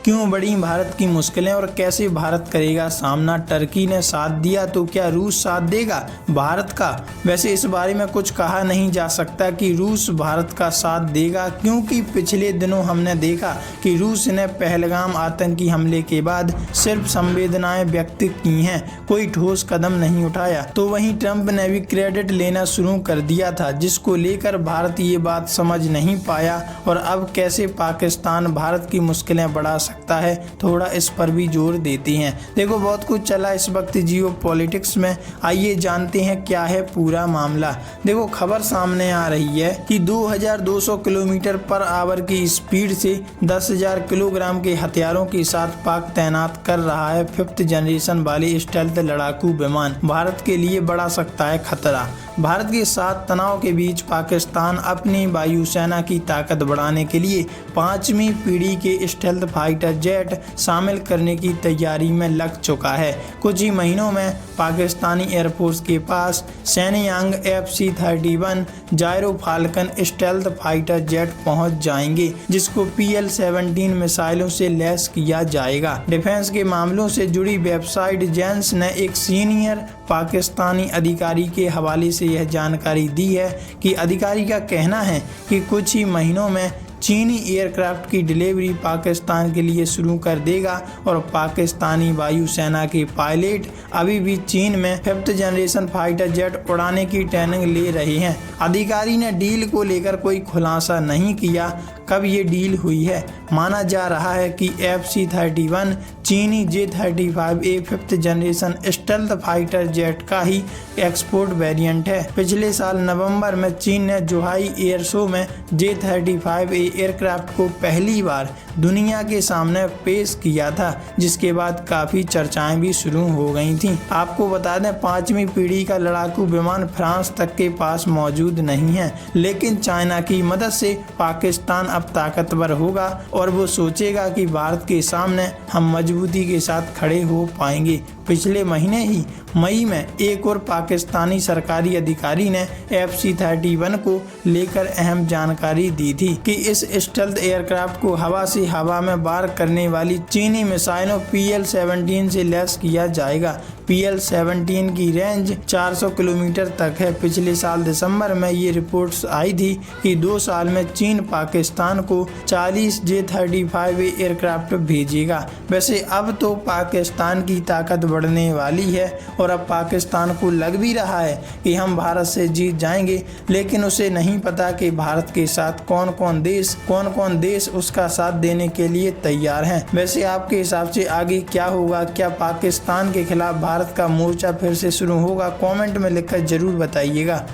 क्यों बढ़ी भारत की मुश्किलें और कैसे भारत करेगा सामना। टर्की ने साथ दिया तो क्या रूस साथ देगा भारत का। वैसे इस बारे में कुछ कहा नहीं जा सकता कि रूस भारत का साथ देगा, क्योंकि पिछले दिनों हमने देखा कि रूस ने पहलगाम आतंकी हमले के बाद सिर्फ संवेदनाएं व्यक्त की हैं, कोई ठोस कदम नहीं उठाया। तो वहीं ट्रंप ने भी क्रेडिट लेना शुरू कर दिया था, जिसको लेकर भारत ये बात समझ नहीं पाया और अब कैसे पाकिस्तान भारत की मुश्किलें बढ़ा सकता है, थोड़ा इस पर भी जोर देते हैं। देखो बहुत कुछ चला इस वक्त जियो पॉलिटिक्स में, आइए जानते हैं क्या है पूरा मामला। देखो खबर सामने आ रही है कि 2200 किलोमीटर पर आवर की स्पीड से 10,000 किलोग्राम के हथियारों के साथ पाक तैनात कर रहा है 5th जनरेशन वाले स्टेल्थ लड़ाकू विमान। भारत के लिए बढ़ा सकता है खतरा। भारत के साथ तनाव के बीच पाकिस्तान अपनी वायुसेना की ताकत बढ़ाने के लिए 5वीं पीढ़ी के स्टेल्थ फाइटर जेट शामिल करने की तैयारी में लग चुका है। कुछ ही महीनों में पाकिस्तानी एयरफोर्स के पास Shenyang FC-31 gyrfalcon stealth fighter jet पहुंच जाएंगे, जिसको PL-17 मिसाइलों से लैस किया जाएगा। डिफेंस के मामलों से जुड़ी वेबसाइट जेंस ने एक सीनियर पाकिस्तानी अधिकारी के हवाले से यह जानकारी दी है कि अधिकारी का कहना है कि कुछ ही महीनों में चीनी एयरक्राफ्ट की डिलीवरी पाकिस्तान के लिए शुरू कर देगा और पाकिस्तानी वायुसेना के पायलट अभी भी चीन में 5th जनरेशन फाइटर जेट उड़ाने की ट्रेनिंग ले रहे हैं। अधिकारी ने डील को लेकर कोई खुलासा नहीं किया कब ये डील हुई है। माना जा रहा है कि FC-31 चीनी J-35A 5th generation stealth fighter jet का ही एक्सपोर्ट वेरिएंट है। पिछले साल नवंबर में चीन ने जोहाई एयर शो में J-35A एयरक्राफ्ट को पहली बार दुनिया के सामने पेश किया था, जिसके बाद काफी चर्चाएं भी शुरू हो गई थी। आपको बता दें 5वीं पीढ़ी का लड़ाकू विमान फ्रांस तक के पास मौजूद नहीं है, लेकिन चाइना की मदद से पाकिस्तान अब ताकतवर होगा और वो सोचेगा कि भारत के सामने हम मजबूती के साथ खड़े हो पाएंगे। पिछले महीने ही मई में एक और पाकिस्तानी सरकारी अधिकारी ने FC-31 को लेकर अहम जानकारी दी थी कि इस स्टेल्थ एयरक्राफ्ट को हवा से हवा में वार करने वाली चीनी मिसाइलों PL-17 से लैस किया जाएगा। PL-17 की रेंज 400 किलोमीटर तक है। पिछले साल दिसंबर में ये रिपोर्ट्स आई थी कि 2 साल में चीन पाकिस्तान को 40 J-35A एयरक्राफ्ट भेजेगा। वैसे अब तो पाकिस्तान की ताकत बढ़ने वाली है और अब पाकिस्तान को लग भी रहा है कि हम भारत से जीत जाएंगे, लेकिन उसे नहीं पता कि भारत के साथ कौन कौन देश उसका साथ देने के लिए तैयार हैं। वैसे आपके हिसाब से आगे क्या होगा? क्या पाकिस्तान के खिलाफ भारत का मोर्चा फिर से शुरू होगा? कमेंट में लिखकर जरूर बताइएगा।